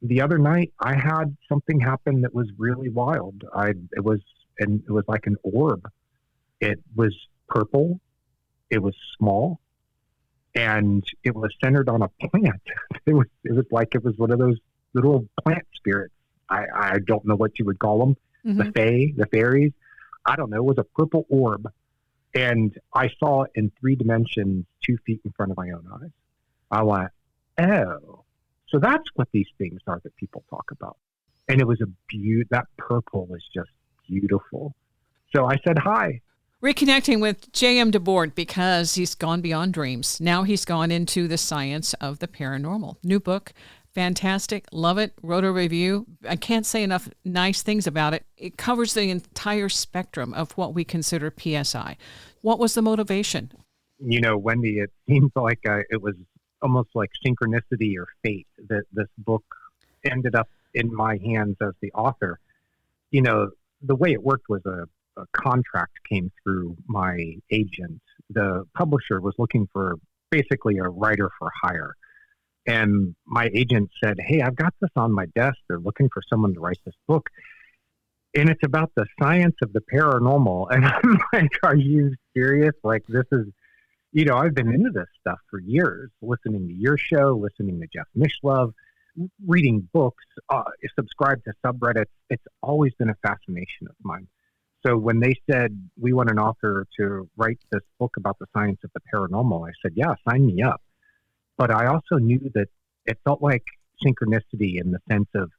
the other night I had something happen that was really wild. It was like an orb. It was purple. It was small, and it was centered on a plant. It was like it was one of those little plant spirits. I don't know what you would call them. Mm-hmm. The fairies. I don't know. It was a purple orb, and I saw it in 3 dimensions, 2 feet in front of my own eyes. I went, oh, so that's what these things are that people talk about. And it was that purple was just beautiful. So I said hi. Reconnecting with J.M. DeBord because he's gone beyond dreams. Now he's gone into the science of the paranormal. New book, fantastic, love it, wrote a review. I can't say enough nice things about it. It covers the entire spectrum of what we consider PSI. What was the motivation? Wendy, it seems like it was almost like synchronicity or fate that this book ended up in my hands as the author. The way it worked was a contract came through my agent. The publisher was looking for basically a writer for hire. And my agent said, hey, I've got this on my desk. They're looking for someone to write this book. And it's about the science of the paranormal. And I'm like, are you serious? Like, this is, I've been into this stuff for years, listening to your show, listening to Jeff Mishlove, reading books, subscribe to subreddits. It's always been a fascination of mine. So when they said, we want an author to write this book about the science of the paranormal, I said, yeah, sign me up. But I also knew that it felt like synchronicity in the sense of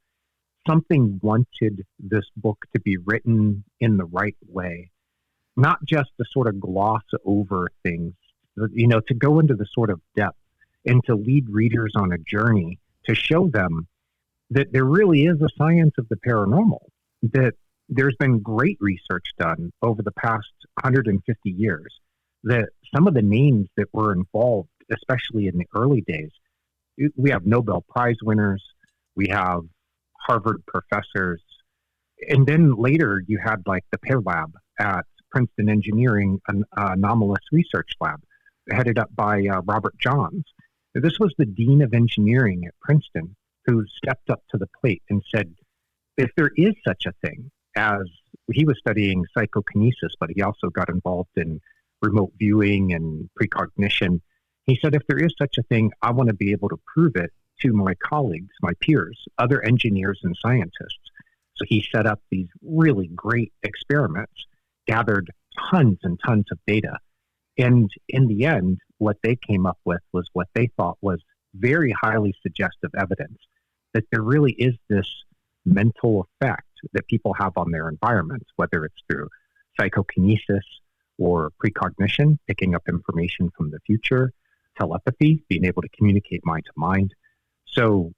something wanted this book to be written in the right way, not just to sort of gloss over things, to go into the sort of depth and to lead readers on a journey to show them that there really is a science of the paranormal, that there's been great research done over the past 150 years, that some of the names that were involved, especially in the early days, we have Nobel Prize winners, we have Harvard professors, and then later you had like the Pear Lab at Princeton Engineering, an anomalous research lab headed up by Robert Johns. This was the dean of engineering at Princeton who stepped up to the plate and said, if there is such a thing as, he was studying psychokinesis, but he also got involved in remote viewing and precognition. He said, if there is such a thing, I want to be able to prove it to my colleagues, my peers, other engineers and scientists. So he set up these really great experiments, gathered tons and tons of data. And in the end, what they came up with was what they thought was very highly suggestive evidence that there really is this mental effect that people have on their environments, whether it's through psychokinesis or precognition, picking up information from the future, telepathy, being able to communicate mind to mind. So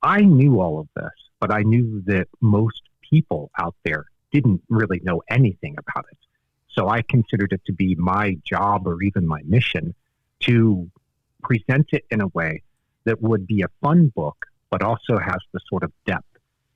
I knew all of this, but I knew that most people out there didn't really know anything about it. So I considered it to be my job or even my mission to present it in a way that would be a fun book, but also has the sort of depth,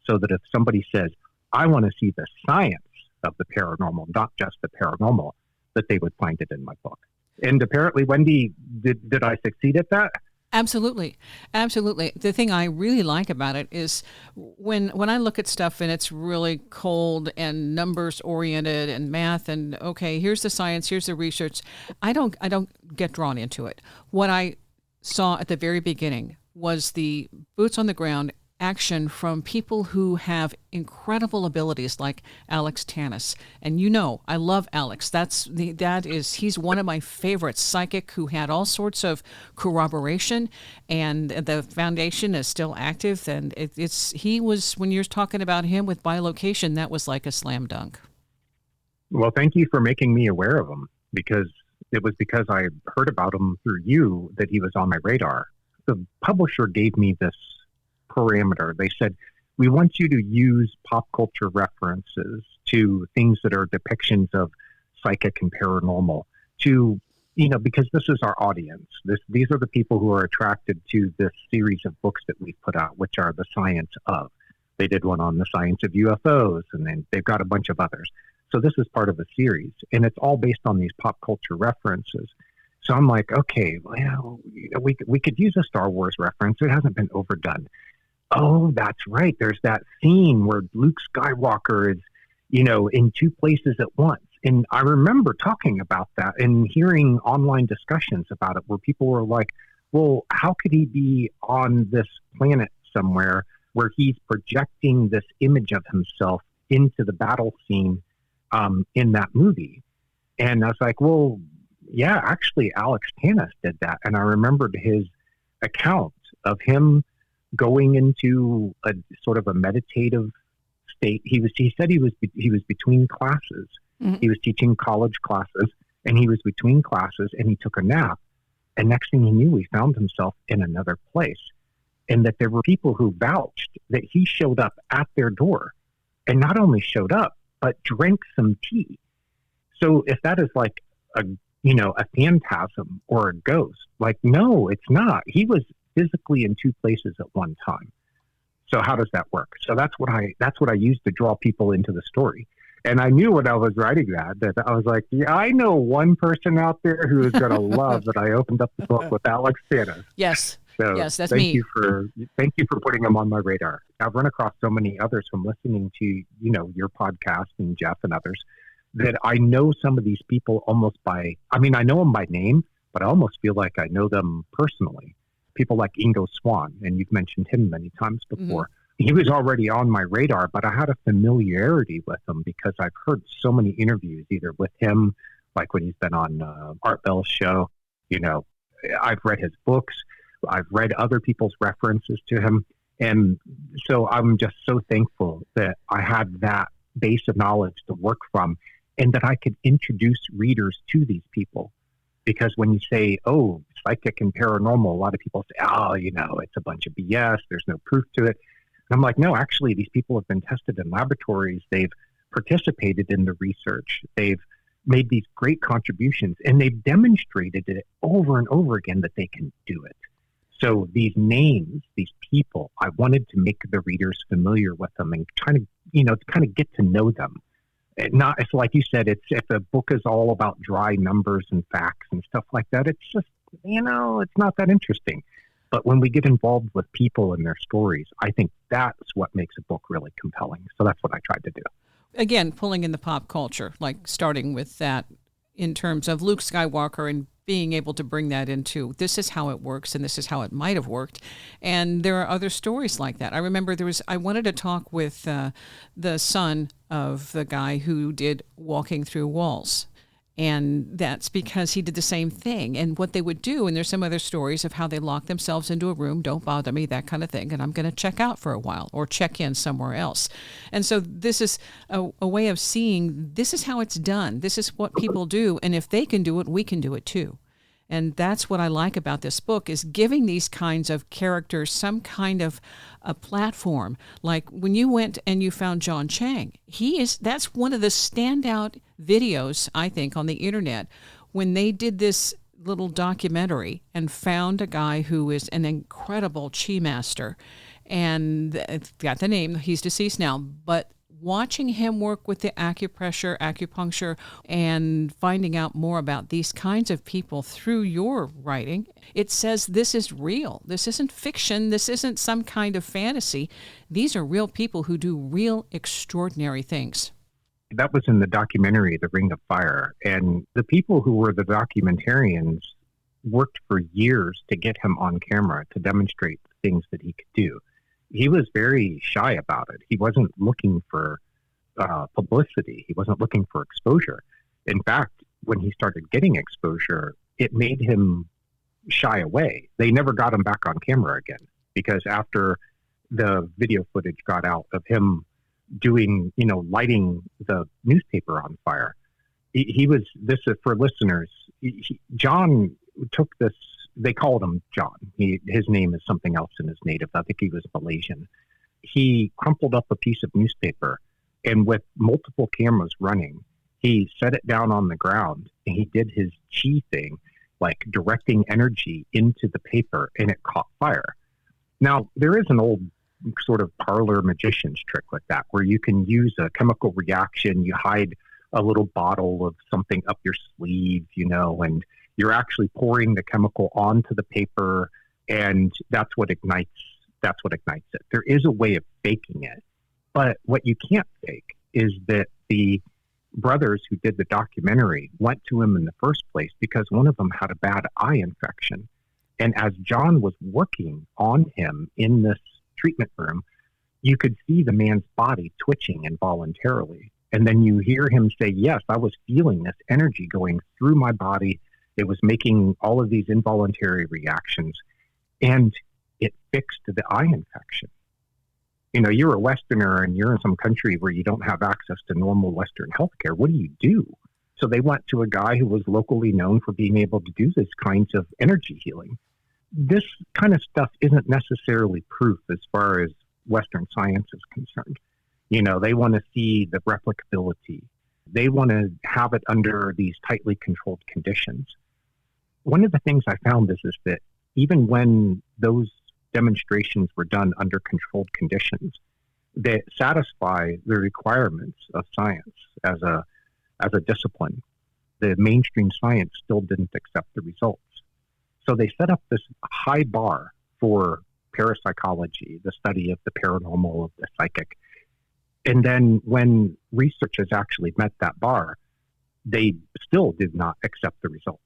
so that if somebody says, I want to see the science of the paranormal, not just the paranormal, that they would find it in my book. And apparently, Wendy, did I succeed at that? Absolutely. Absolutely. The thing I really like about it is when I look at stuff and it's really cold and numbers oriented and math and, okay, here's the science, here's the research, I don't get drawn into it. What I saw at the very beginning was the boots on the ground action from people who have incredible abilities like Alex Tannous. And I love Alex. He's one of my favorites, psychic who had all sorts of corroboration, and the foundation is still active. And he was, when you're talking about him with bilocation, that was like a slam dunk. Well, thank you for making me aware of him, because it was because I heard about him through you that he was on my radar. The publisher gave me this parameter. They said, we want you to use pop culture references to things that are depictions of psychic and paranormal to, because this is our audience. These are the people who are attracted to this series of books that we've put out, which are the science of. They did one on the science of UFOs, and then they've got a bunch of others. So this is part of a series, and it's all based on these pop culture references. So I'm like, okay, well, we could use a Star Wars reference. It hasn't been overdone. Oh, that's right. There's that scene where Luke Skywalker is, in two places at once. And I remember talking about that and hearing online discussions about it where people were like, well, how could he be on this planet somewhere where he's projecting this image of himself into the battle scene in that movie? And I was like, well, yeah, actually, Alex Tannous did that. And I remembered his account of him going into a sort of a meditative state. He said he was between classes. Mm-hmm. He was teaching college classes, and he was between classes, and he took a nap. And next thing he knew, he found himself in another place, and that there were people who vouched that he showed up at their door, and not only showed up, but drank some tea. So if that is like a phantasm or a ghost, like, no, it's not. He was physically in two places at one time. So how does that work? So that's what I used to draw people into the story. And I knew when I was writing that I was like, yeah, I know one person out there who is going to love that I opened up the book with Alex Tannous. Yes. So yes, that's thank me. Thank you for putting him on my radar. I've run across so many others from listening to, your podcast and Jeff and others that I know some of these people almost I know them by name, but I almost feel like I know them personally. People like Ingo Swann, and you've mentioned him many times before. Mm-hmm. He was already on my radar, but I had a familiarity with him because I've heard so many interviews, either with him, like when he's been on Art Bell's show. I've read his books. I've read other people's references to him. And so I'm just so thankful that I had that base of knowledge to work from and that I could introduce readers to these people. Because when you say, oh, psychic and paranormal, a lot of people say, oh, it's a bunch of BS. There's no proof to it. And I'm like, no, actually, these people have been tested in laboratories. They've participated in the research. They've made these great contributions, and they've demonstrated it over and over again that they can do it. So these names, these people, I wanted to make the readers familiar with them and kind of get to know them. It's like you said, if the book is all about dry numbers and facts and stuff like that, it's just, it's not that interesting. But when we get involved with people and their stories, I think that's what makes a book really compelling. So that's what I tried to do. Again, pulling in the pop culture, like starting with that in terms of Luke Skywalker and being able to bring that into this is how it works and this is how it might have worked. And there are other stories like that. I remember I wanted to talk with the son of the guy who did Walking Through Walls. And that's because he did the same thing. And what they would do, and there's some other stories of how they lock themselves into a room, don't bother me, that kind of thing, and I'm going to check out for a while or check in somewhere else. And so this is a way of seeing this is how it's done. This is what people do. And if they can do it, we can do it too. And that's what I like about this book is giving these kinds of characters some kind of a platform. Like when you went and you found John Chang, that's one of the standout videos, I think, on the internet when they did this little documentary and found a guy who is an incredible chi master and got the name, he's deceased now, but watching him work with the acupuncture, and finding out more about these kinds of people through your writing, it says this is real. This isn't fiction. This isn't some kind of fantasy. These are real people who do real extraordinary things. That was in the documentary, The Ring of Fire. And the people who were the documentarians worked for years to get him on camera to demonstrate the things that he could do. He was very shy about it. He wasn't looking for publicity. He wasn't looking for exposure. In fact, when he started getting exposure, it made him shy away. They never got him back on camera again because after the video footage got out of him doing, lighting the newspaper on fire, he was, this is for listeners, John took this. They called him John. His name is something else in his native. I think he was Malaysian. He crumpled up a piece of newspaper, and with multiple cameras running, he set it down on the ground, and he did his chi thing, like directing energy into the paper, and it caught fire. Now, there is an old sort of parlor magician's trick with that, where you can use a chemical reaction. You hide a little bottle of something up your sleeve, and you're actually pouring the chemical onto the paper, and that's what ignites that's what ignites it. There is a way of faking it. But what you can't fake is that the brothers who did the documentary went to him in the first place because one of them had a bad eye infection. And as John was working on him in this treatment room, you could see the man's body twitching involuntarily. And then you hear him say, yes, I was feeling this energy going through my body. It was making all of these involuntary reactions, and it fixed the eye infection. You know, you're a Westerner and you're in some country where you don't have access to normal Western healthcare. What do? So they went to a guy who was locally known for being able to do this kinds of energy healing. This kind of stuff isn't necessarily proof as far as Western science is concerned. You know, they want to see the replicability. They want to have it under these tightly controlled conditions. One of the things I found is that even when those demonstrations were done under controlled conditions that satisfy the requirements of science as a discipline, the mainstream science still didn't accept the results. So they set up this high bar for parapsychology, the study of the paranormal, of the psychic. And then when researchers actually met that bar, they still did not accept the results,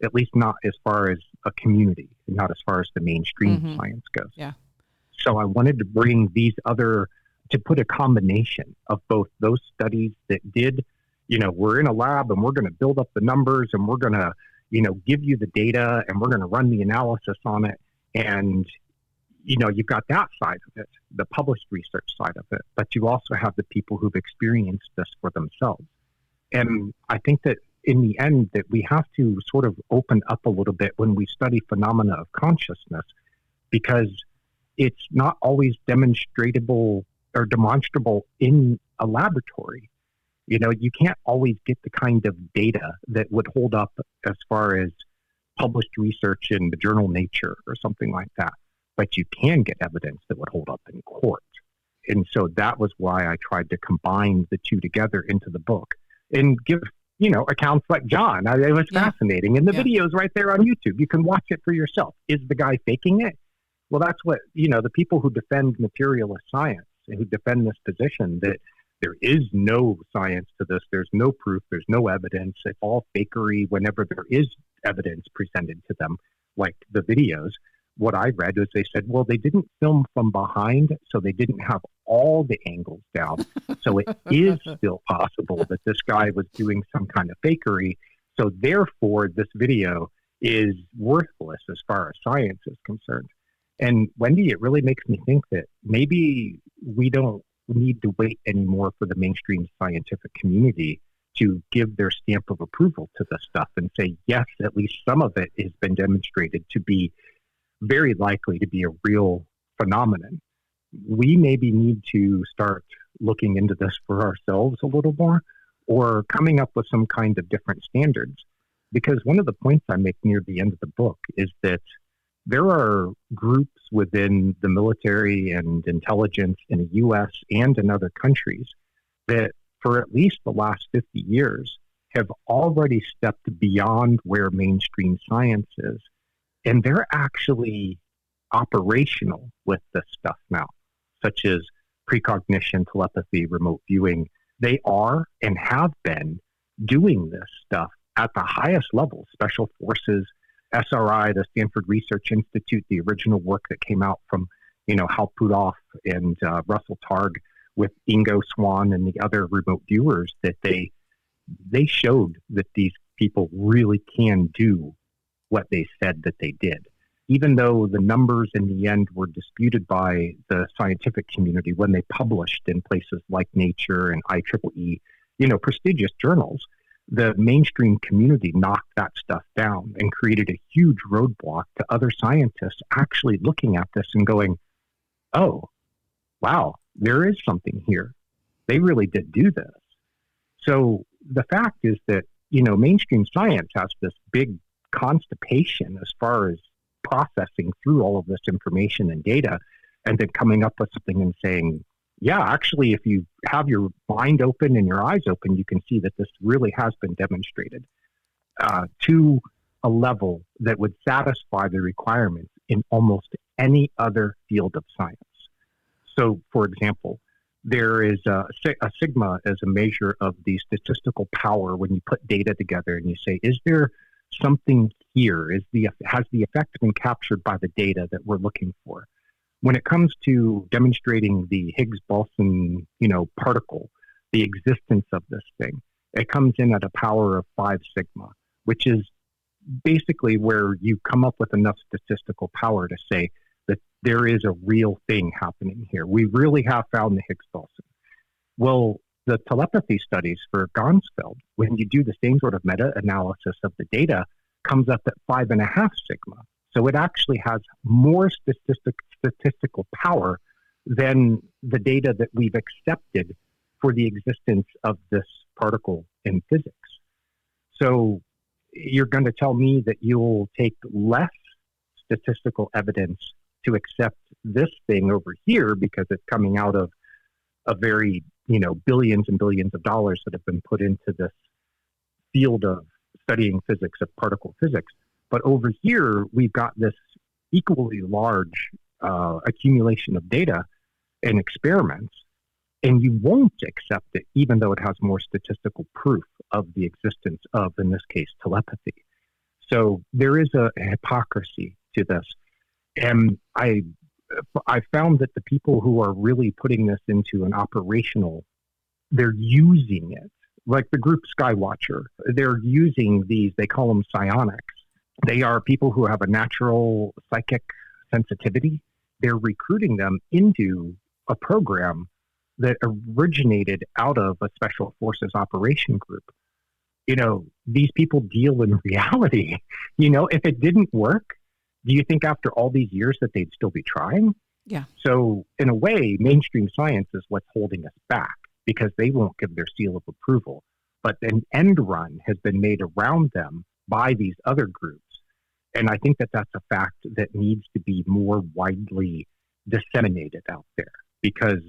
at least not as far as a community, not as far as the mainstream science goes. Yeah. So I wanted to bring to put a combination of both those studies that did, you know, we're in a lab and we're going to build up the numbers and we're going to, you know, give you the data and we're going to run the analysis on it. And, you know, you've got that side of it, the published research side of it, but you also have the people who've experienced this for themselves. And I think that in the end that we have to sort of open up a little bit when we study phenomena of consciousness, because it's not always demonstrable or demonstrable in a laboratory. You know, you can't always get the kind of data that would hold up as far as published research in the journal Nature or something like that. But you can get evidence that would hold up in court. And so that was why I tried to combine the two together into the book and give, you know, accounts like John. It was fascinating. And the video's right there on YouTube. You can watch it for yourself. Is the guy faking it? Well, that's what, you know, the people who defend materialist science and who defend this position that there is no science to this, there's no proof, there's no evidence, it's all fakery whenever there is evidence presented to them, like the videos. What I read was they said, well, they didn't film from behind, so they didn't have all the angles down. So it is still possible that this guy was doing some kind of fakery. So therefore, this video is worthless as far as science is concerned. And Wendy, it really makes me think that maybe we don't need to wait anymore for the mainstream scientific community to give their stamp of approval to this stuff and say, yes, at least some of it has been demonstrated to be very likely to be a real phenomenon. We maybe need to start looking into this for ourselves a little more, or coming up with some kind of different standards. Because one of the points I make near the end of the book is that there are groups within the military and intelligence in the U.S. and in other countries that for at least the last 50 years have already stepped beyond where mainstream science is. And they're actually operational with this stuff now, such as precognition, telepathy, remote viewing. They are and have been doing this stuff at the highest level. Special forces, SRI, the Stanford Research Institute, the original work that came out from, you know, Hal Puthoff and Russell Targ with Ingo Swann and the other remote viewers, that they showed that these people really can do what they said that they did. Even though the numbers in the end were disputed by the scientific community when they published in places like Nature and IEEE, you know, prestigious journals, the mainstream community knocked that stuff down and created a huge roadblock to other scientists actually looking at this and going, oh, wow, there is something here. They really did do this. So the fact is that, you know, mainstream science has this big constipation as far as processing through all of this information and data, and then coming up with something and saying, yeah, actually, if you have your mind open and your eyes open, you can see that this really has been demonstrated to a level that would satisfy the requirements in almost any other field of science. So, for example, there is a sigma as a measure of the statistical power when you put data together and you say, is there something here? Has the effect been captured by the data that we're looking for? When it comes to demonstrating the Higgs boson, particle, the existence of this thing, it comes in at a power of 5 sigma, which is basically where you come up with enough statistical power to say that there is a real thing happening here. We really have found the Higgs boson. Well, the telepathy studies for Gansfeld, when you do the same sort of meta-analysis of the data, comes up at 5.5 sigma. So it actually has more statistical power than the data that we've accepted for the existence of this particle in physics. So you're going to tell me that you'll take less statistical evidence to accept this thing over here because it's coming out of a very, billions and billions of dollars that have been put into this field of studying physics, of particle physics. But over here, we've got this equally large accumulation of data and experiments, and you won't accept it, even though it has more statistical proof of the existence of, in this case, telepathy. So there is a hypocrisy to this. And I found that the people who are really putting this into an operational, they're using it. Like the group Skywatcher, they're using these, they call them psionics. They are people who have a natural psychic sensitivity. They're recruiting them into a program that originated out of a special forces operation group. These people deal in reality. If it didn't work, do you think after all these years that they'd still be trying? Yeah. So in a way, mainstream science is what's holding us back because they won't give their seal of approval. But an end run has been made around them by these other groups. And I think that that's a fact that needs to be more widely disseminated out there because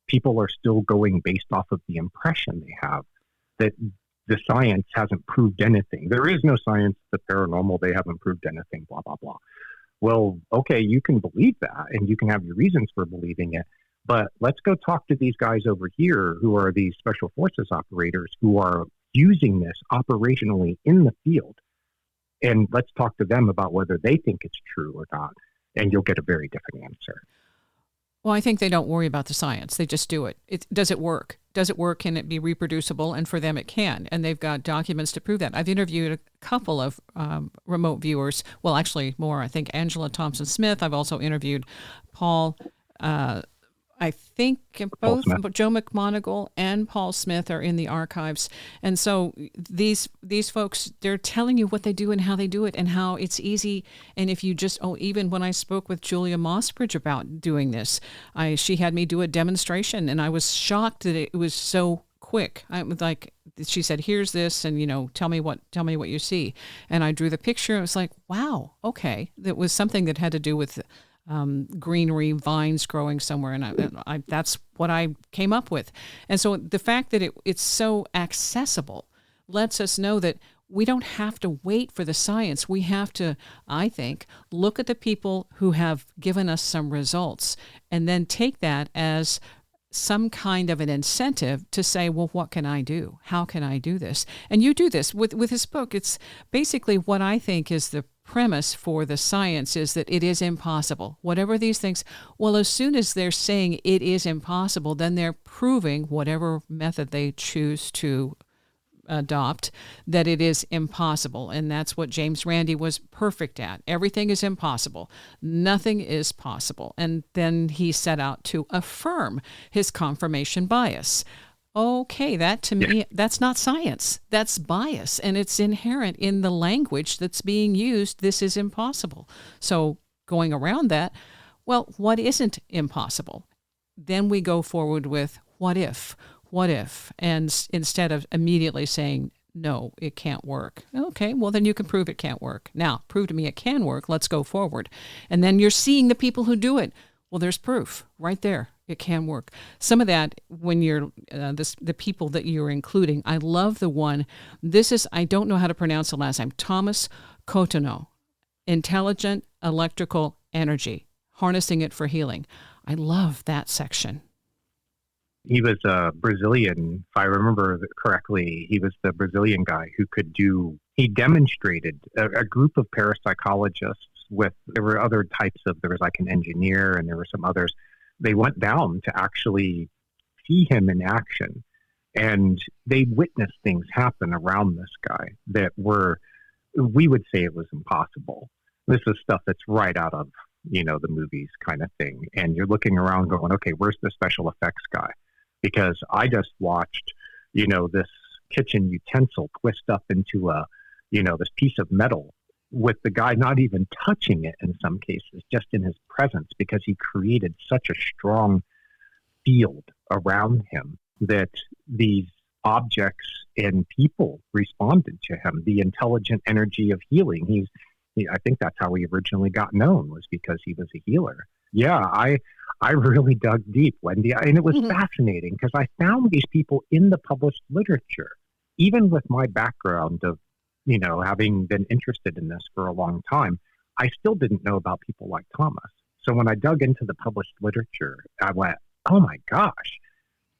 people are still going based off of the impression they have that the science hasn't proved anything. There is no science, the paranormal, they haven't proved anything, blah, blah, blah. Well, okay, you can believe that and you can have your reasons for believing it, but let's go talk to these guys over here who are these special forces operators who are using this operationally in the field. And let's talk to them about whether they think it's true or not. And you'll get a very different answer. Well, I think they don't worry about the science. They just do it. Does it work? Does it work? Can it be reproducible? And for them, it can. And they've got documents to prove that. I've interviewed a couple of remote viewers. Well, actually more. I think Angela Thompson-Smith. I've also interviewed Paul. I think both Joe McMoneagle and Paul Smith are in the archives. And so these folks, they're telling you what they do and how they do it and how it's easy. And if you just, even when I spoke with Julia Mossbridge about doing this, she had me do a demonstration and I was shocked that it was so quick. I was like, she said, here's this and, tell me what you see. And I drew the picture. It was like, wow, okay. That was something that had to do with greenery, vines growing somewhere, and I that's what I came up with. And so the fact that it's so accessible lets us know that we don't have to wait for the science. We have to, I think, look at the people who have given us some results and then take that as some kind of an incentive to say, well, what can I do? How can I do this? And you do this with his book. It's basically what I think is the premise for the science is that it is impossible. Whatever these things, well, as soon as they're saying it is impossible, then they're proving whatever method they choose to adopt that it is impossible. And that's what James Randi was perfect at. Everything is impossible. Nothing is possible. And then he set out to affirm his confirmation bias. Okay, that to me, that's not science. That's bias, and it's inherent in the language that's being used. This is impossible. So going around that, well, what isn't impossible? Then we go forward with what if, and instead of immediately saying, no, it can't work. Okay, well, then you can prove it can't work. Now, prove to me it can work. Let's go forward. And then you're seeing the people who do it. Well, there's proof right there. It can work. Some of that, when you're the people that you're including, I love the one. This is, I don't know how to pronounce the last name, Thomas Cotonou, Intelligent Electrical Energy. harnessing it for healing. I love that section. He was a Brazilian, if I remember correctly, he was the Brazilian guy who he demonstrated a group of parapsychologists there were other types there was like an engineer and there were some others. They went down to actually see him in action, and they witnessed things happen around this guy that we would say it was impossible. This is stuff that's right out of, the movies kind of thing. And you're looking around going, okay, where's the special effects guy? Because I just watched, this kitchen utensil twist up into this piece of metal with the guy not even touching it in some cases, just in his presence, because he created such a strong field around him that these objects and people responded to him. The intelligent energy of healing. I think that's how he originally got known, was because he was a healer. Yeah, I really dug deep, Wendy, and it was fascinating because I found these people in the published literature, even with my background of, having been interested in this for a long time. I still didn't know about people like Thomas. So when I dug into the published literature, I went, oh my gosh,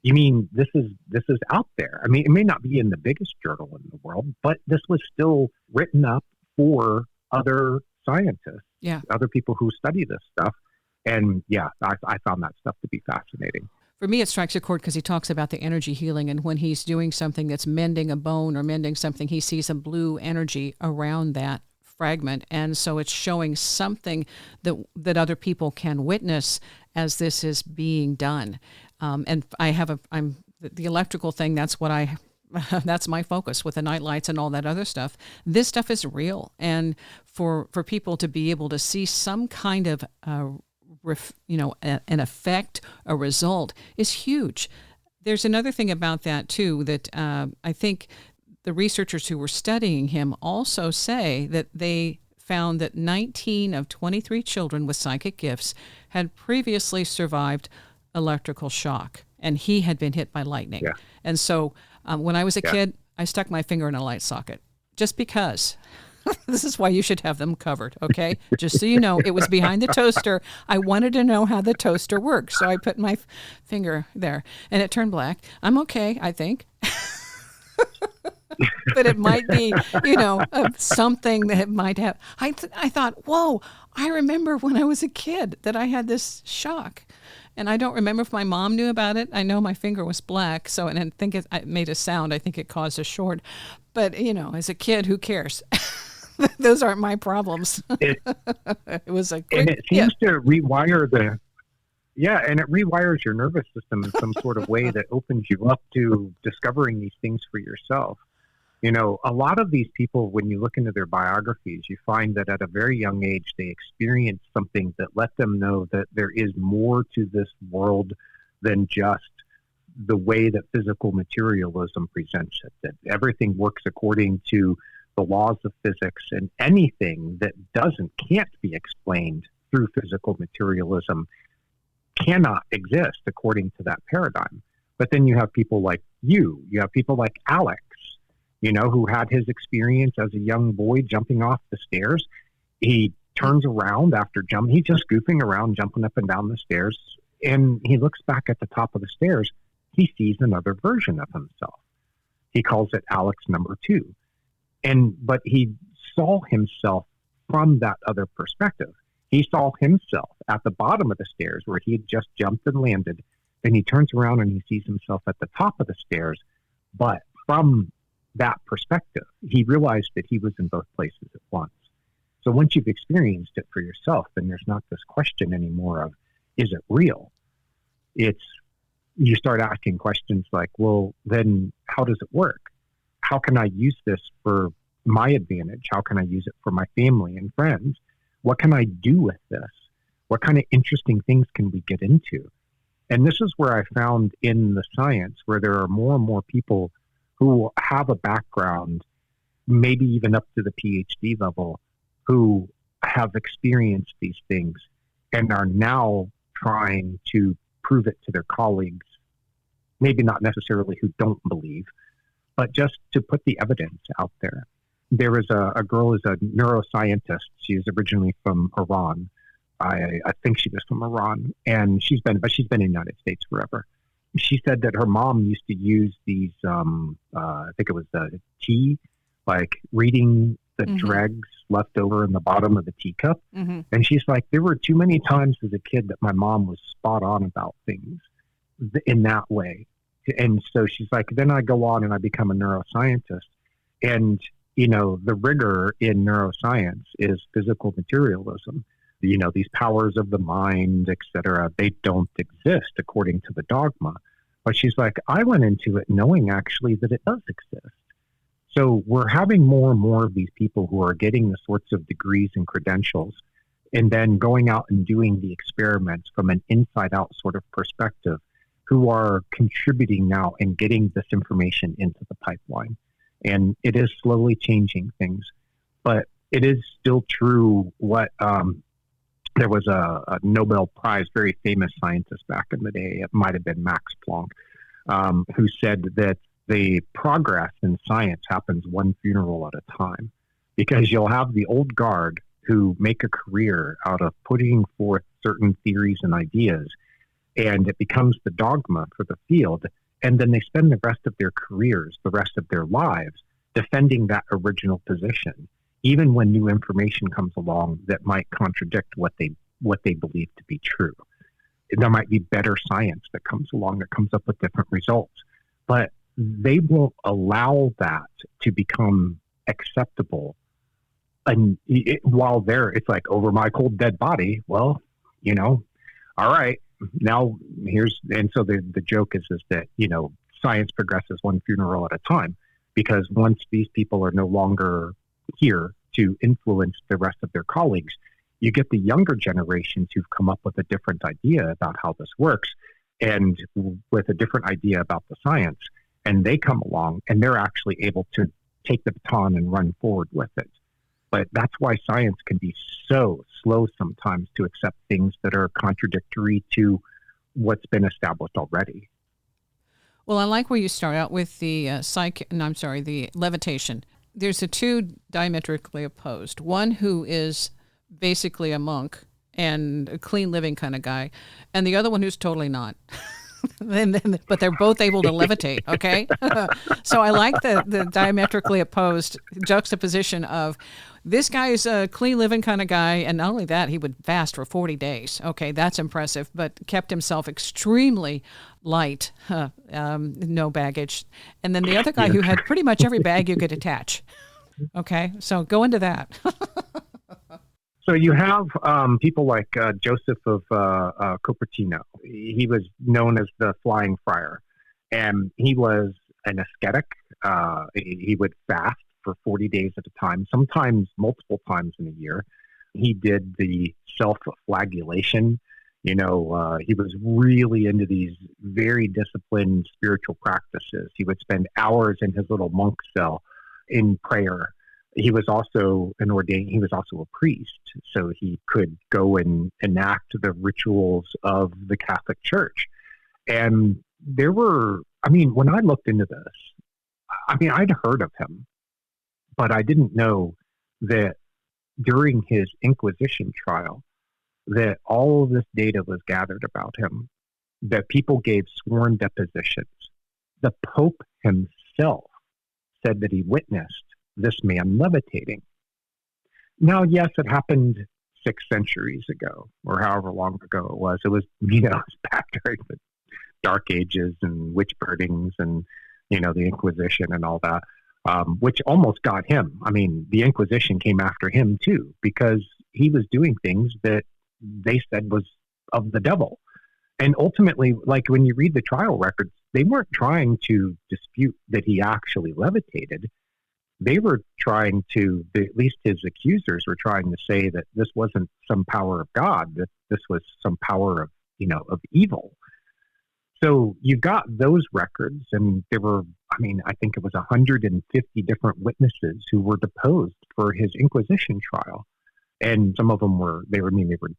you mean this is out there? I mean, it may not be in the biggest journal in the world, but this was still written up for other scientists, other people who study this stuff. And yeah, I found that stuff to be fascinating. For me, it strikes a chord because he talks about the energy healing, and when he's doing something that's mending a bone or mending something, he sees a blue energy around that fragment. And so it's showing something that other people can witness as this is being done. And I'm the electrical thing. That's what that's my focus with the night lights and all that other stuff. This stuff is real. And for people to be able to see some kind of, an effect, a result is huge. There's another thing about that too, that I think the researchers who were studying him also say that they found that 19 of 23 children with psychic gifts had previously survived electrical shock, and he had been hit by lightning. Yeah. And so when I was a kid, I stuck my finger in a light socket just because. This is why you should have them covered, okay? Just so you know, it was behind the toaster. I wanted to know how the toaster works, so I put my finger there, and it turned black. I'm okay, I think. But it might be, something that might have. I thought, whoa, I remember when I was a kid that I had this shock. And I don't remember if my mom knew about it. I know my finger was black, and I think it made a sound. I think it caused a short. But, as a kid, who cares? Those aren't my problems. It was a quick, and it seems to rewire and it rewires your nervous system in some sort of way that opens you up to discovering these things for yourself. A lot of these people, when you look into their biographies, you find that at a very young age, they experienced something that let them know that there is more to this world than just the way that physical materialism presents it, that everything works according to the laws of physics, and anything that can't be explained through physical materialism cannot exist according to that paradigm. But then you have people like you have people like Alex, who had his experience as a young boy jumping off the stairs. He turns around after jumping. He's just goofing around, jumping up and down the stairs. And he looks back at the top of the stairs. He sees another version of himself. He calls it Alex number 2. But he saw himself from that other perspective. He saw himself at the bottom of the stairs where he had just jumped and landed. Then he turns around and he sees himself at the top of the stairs. But from that perspective, he realized that he was in both places at once. So once you've experienced it for yourself, then there's not this question anymore of, is it real? You start asking questions like, well, then how does it work? How can I use this for my advantage? How can I use it for my family and friends? What can I do with this? What kind of interesting things can we get into? And this is where I found in the science where there are more and more people who have a background, maybe even up to the PhD level, who have experienced these things and are now trying to prove it to their colleagues, maybe not necessarily who don't believe, but just to put the evidence out there. There was a girl who's a neuroscientist. She was originally from Iran. I think she was from Iran, and she's been in the United States forever. She said that her mom used to use these, I think it was the tea, like reading the dregs left over in the bottom of the teacup. And she's like, there were too many times as a kid that my mom was spot on about things in that way. And so she's like, then I go on and I become a neuroscientist. And, the rigor in neuroscience is physical materialism. These powers of the mind, et cetera, they don't exist according to the dogma. But she's like, I went into it knowing actually that it does exist. So we're having more and more of these people who are getting the sorts of degrees and credentials and then going out and doing the experiments from an inside out sort of perspective, who are contributing now and getting this information into the pipeline. And it is slowly changing things, but it is still true what, there was a Nobel Prize, very famous scientist back in the day, it might have been Max Planck, who said that the progress in science happens one funeral at a time, because you'll have the old guard who make a career out of putting forth certain theories and ideas, and it becomes the dogma for the field. And then they spend the rest of their careers, the rest of their lives, defending that original position, even when new information comes along that might contradict what they believe to be true. There might be better science that comes along that comes up with different results, but they won't allow that to become acceptable. And while it's like, over my cold dead body, well, all right, now and so the joke is that, science progresses one funeral at a time, because once these people are no longer here to influence the rest of their colleagues, you get the younger generations who've come up with a different idea about how this works and with a different idea about the science. And they come along and they're actually able to take the baton and run forward with it. But that's why science can be so slow sometimes to accept things that are contradictory to what's been established already. Well, I like where you start out with the the levitation. There's the two diametrically opposed. One who is basically a monk and a clean living kind of guy, and the other one who's totally not. But they're both able to levitate, okay? So I like the diametrically opposed juxtaposition of this guy is a clean living kind of guy, and not only that, he would fast for 40 days. Okay, that's impressive, but kept himself extremely light, no baggage. And then the other guy who had pretty much every bag you could attach. Okay, so go into that. So you have people like Joseph of Cupertino. He was known as the Flying Friar, and he was an ascetic. He would fast for 40 days at a time, sometimes multiple times in a year. He did the self-flagellation. He was really into these very disciplined spiritual practices. He would spend hours in his little monk cell in prayer. He was also he was also a priest, so he could go and enact the rituals of the Catholic Church. And when I looked into this, I'd heard of him, but I didn't know that during his Inquisition trial, that all of this data was gathered about him, that people gave sworn depositions. The Pope himself said that he witnessed this man levitating. Now, yes, it happened 6 centuries ago, or however long ago it was. It was, back during the Dark Ages and witch burnings and, the Inquisition and all that, which almost got him. The Inquisition came after him too, because he was doing things that they said was of the devil. And ultimately, like when you read the trial records, they weren't trying to dispute that he actually levitated. They were trying to, at least his accusers were trying to say that this wasn't some power of God, that this was some power of, of evil. So you got those records, and there were, I think it was 150 different witnesses who were deposed for his Inquisition trial. And some of them were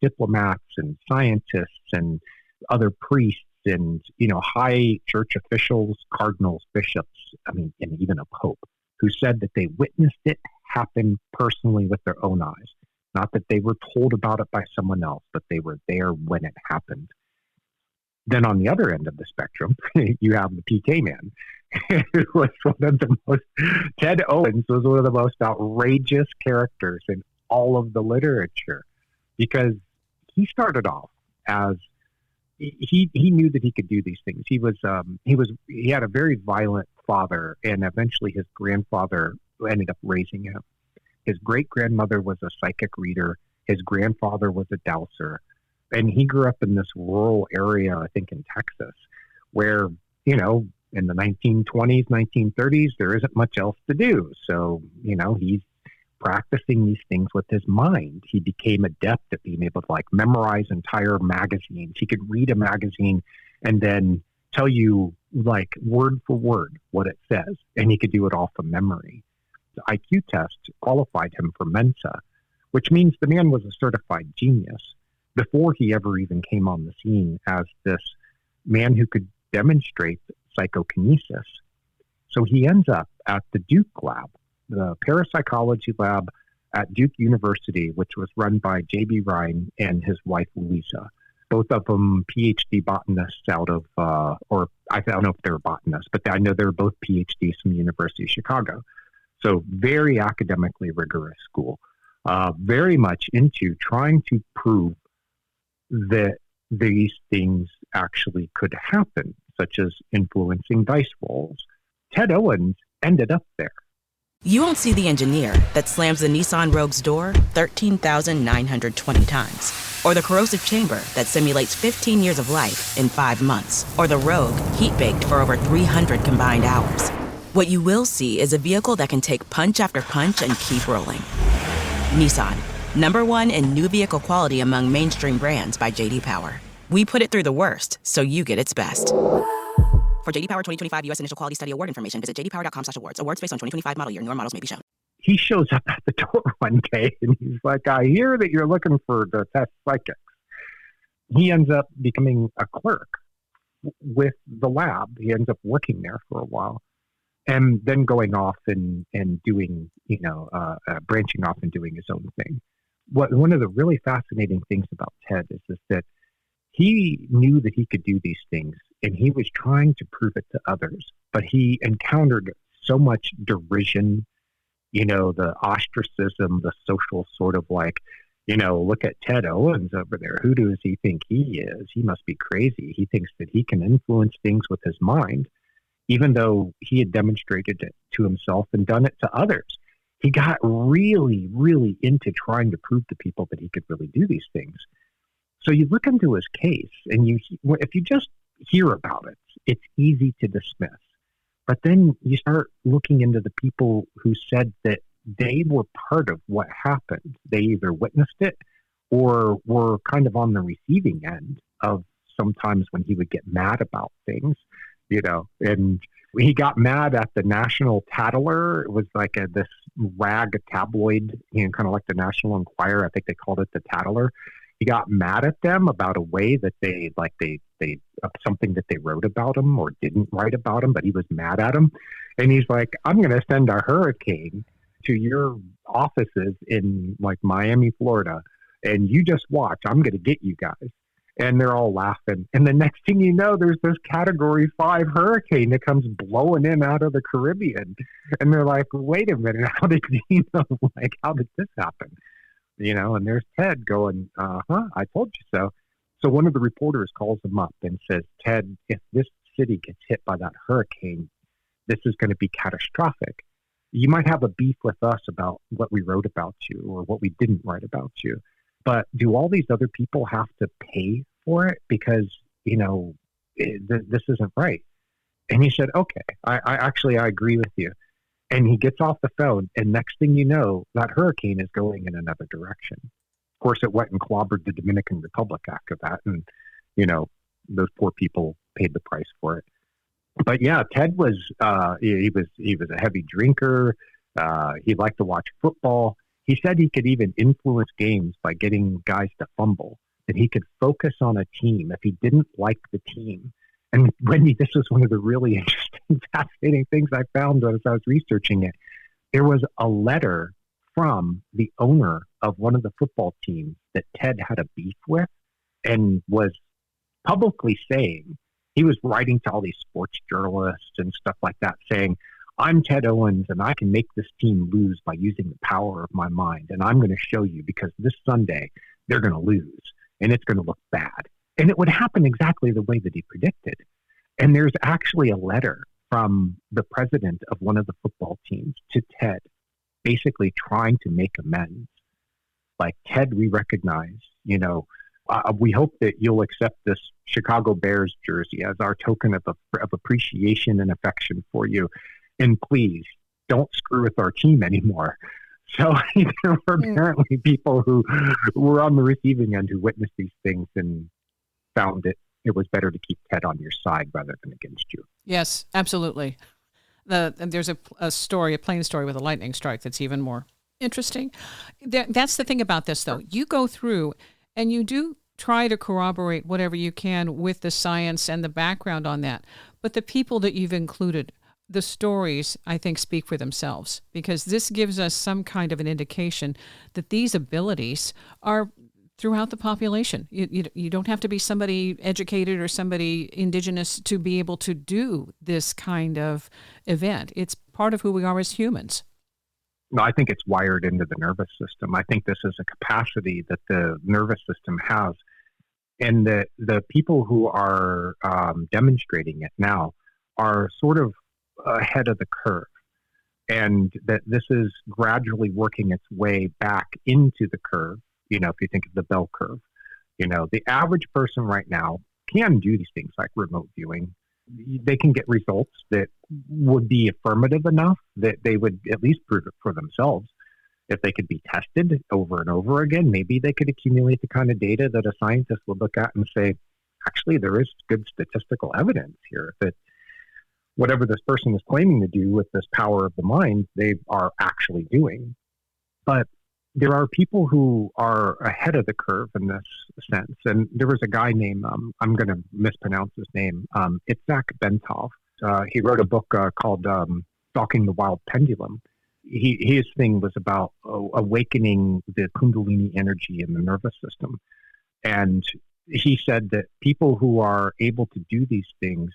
diplomats and scientists and other priests and, high church officials, cardinals, bishops, and even a pope, who said that they witnessed it happen personally with their own eyes. Not that they were told about it by someone else, but they were there when it happened. Then on the other end of the spectrum, you have the PK man, who was one of the most, Ted Owens was one of the most outrageous characters in all of the literature, because he started off as, he knew that he could do these things. He had a very violent father, and eventually his grandfather ended up raising him. His great-grandmother was a psychic reader. His grandfather was a dowser. And he grew up in this rural area, I think in Texas, where, in the 1920s, 1930s, there isn't much else to do. So, he's practicing these things with his mind. He became adept at being able to memorize entire magazines. He could read a magazine and then tell you word for word what it says. And he could do it all from memory. The IQ test qualified him for Mensa, which means the man was a certified genius before he ever even came on the scene as this man who could demonstrate psychokinesis. So he ends up at the Duke lab, the parapsychology lab at Duke University, which was run by J.B. Ryan and his wife, Louisa. Both of them PhD botanists out of, or I don't know if they were botanists, but I know they were both PhDs from the University of Chicago. So very academically rigorous school, very much into trying to prove that these things actually could happen, such as influencing dice rolls. Ted Owens ended up there. You won't see the engineer that slams the Nissan Rogue's door 13,920 times, or the corrosive chamber that simulates 15 years of life in 5 months, or the Rogue heat-baked for over 300 combined hours. What you will see is a vehicle that can take punch after punch and keep rolling. Nissan, #1 in new vehicle quality among mainstream brands by J.D. Power. We put it through the worst, so you get its best. For J.D. Power 2025 U.S. Initial Quality Study Award information, visit jdpower.com/awards. Awards based on 2025 model year. Newer models may be shown. He shows up at the door one day, and he's like, I hear that you're looking for the test psychics. He ends up becoming a clerk with the lab. He ends up working there for a while, and then going off and doing, branching off and doing his own thing. One of the really fascinating things about Ted is that he knew that he could do these things, and he was trying to prove it to others, but he encountered so much derision, the ostracism, the social sort of look at Ted Owens over there. Who does he think he is? He must be crazy. He thinks that he can influence things with his mind, even though he had demonstrated it to himself and done it to others. He got really, really into trying to prove to people that he could really do these things. So you look into his case, and if you just hear about it, it's easy to dismiss. But then you start looking into the people who said that they were part of what happened. They either witnessed it or were kind of on the receiving end of sometimes when he would get mad about things, and he got mad at the National Tattler. It was like this rag tabloid, kind of like the National Enquirer. I think they called it the Tattler. He got mad at them about a way that they something that they wrote about him or didn't write about him, but he was mad at him. And he's like, I'm going to send a hurricane to your offices in Miami, Florida, and you just watch. I'm going to get you guys. And they're all laughing. And the next thing you know, there's this Category 5 hurricane that comes blowing in out of the Caribbean. And they're like, wait a minute, how did how did this happen? And there's Ted going, I told you so. So one of the reporters calls him up and says, Ted, if this city gets hit by that hurricane, this is going to be catastrophic. You might have a beef with us about what we wrote about you or what we didn't write about you. But do all these other people have to pay for it? Because, this isn't right. And he said, okay, I agree with you. And he gets off the phone, and next thing you know, that hurricane is going in another direction. Of course, it went and clobbered the Dominican Republic after that. And, those poor people paid the price for it. But yeah, Ted was, he was a heavy drinker. He liked to watch football. He said he could even influence games by getting guys to fumble, that he could focus on a team if he didn't like the team. And Wendy, this was one of the really interesting, fascinating things I found as I was researching it. There was a letter from the owner of one of the football teams that Ted had a beef with, and was publicly saying, he was writing to all these sports journalists and stuff like that, saying, I'm Ted Owens and I can make this team lose by using the power of my mind. And I'm going to show you, because this Sunday they're going to lose and it's going to look bad. And it would happen exactly the way that he predicted. And there's actually a letter from the president of one of the football teams to Ted, basically trying to make amends. Like, Ted, we recognize, we hope that you'll accept this Chicago Bears jersey as our token of appreciation and affection for you. And please don't screw with our team anymore. So there were apparently people who were on the receiving end who witnessed these things and found it was better to keep Ted on your side rather than against you. Yes, absolutely. There's a plain story with a lightning strike that's even more interesting. That's the thing about this, though. You go through and you do try to corroborate whatever you can with the science and the background on that. But the people that you've included, the stories, I think, speak for themselves, because this gives us some kind of an indication that these abilities are throughout the population. You don't have to be somebody educated or somebody indigenous to be able to do this kind of event. It's part of who we are as humans. No, I think it's wired into the nervous system. I think this is a capacity that the nervous system has. And the people who are demonstrating it now are sort of ahead of the curve, and that this is gradually working its way back into the curve. If you think of the bell curve, the average person right now can do these things like remote viewing. They can get results that would be affirmative enough that they would at least prove it for themselves. If they could be tested over and over again, maybe they could accumulate the kind of data that a scientist would look at and say, actually, there is good statistical evidence here that whatever this person is claiming to do with this power of the mind, they are actually doing. But there are people who are ahead of the curve in this sense. And there was a guy named, I'm going to mispronounce his name, Itzhak Bentov. He wrote a book called Stalking the Wild Pendulum. His thing was about awakening the Kundalini energy in the nervous system. And he said that people who are able to do these things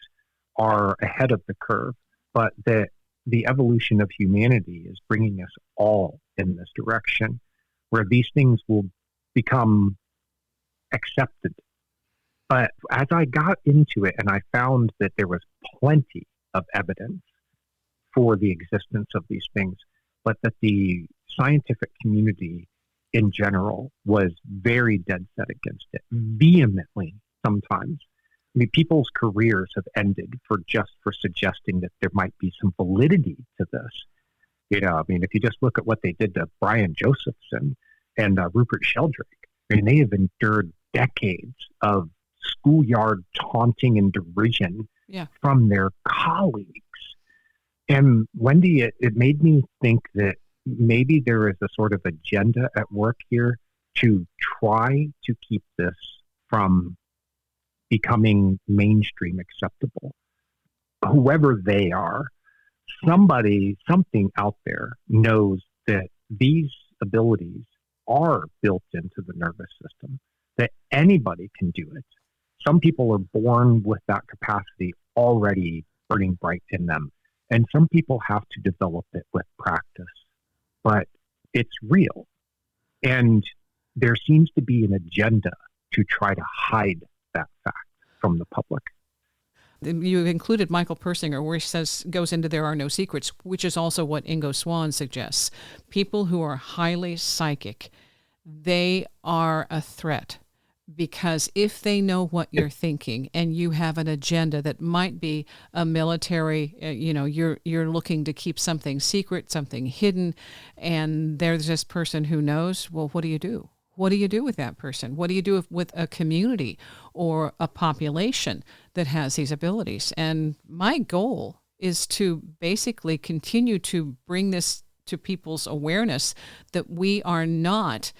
are ahead of the curve, but that the evolution of humanity is bringing us all in this direction, where these things will become accepted. But as I got into it and I found that there was plenty of evidence for the existence of these things, but that the scientific community in general was very dead set against it, vehemently sometimes. I mean, people's careers have ended for suggesting that there might be some validity to this. If you just look at what they did to Brian Josephson and Rupert Sheldrake, they have endured decades of schoolyard taunting and derision from their colleagues. And Wendy, it made me think that maybe there is a sort of agenda at work here to try to keep this from becoming mainstream acceptable. Whoever they are, something out there knows that these abilities are built into the nervous system, that anybody can do it. Some people are born with that capacity already burning bright in them, and some people have to develop it with practice. But it's real. And there seems to be an agenda to try to hide that fact from the public. You included Michael Persinger, where he goes into there are no secrets, which is also what Ingo Swann suggests. People who are highly psychic, they are a threat, because if they know what you're thinking and you have an agenda that might be a military, you're looking to keep something secret, something hidden, and there's this person who knows, well, what do you do? What do you do with that person? What do you do with a community or a population that has these abilities? And my goal is to basically continue to bring this to people's awareness that we are not,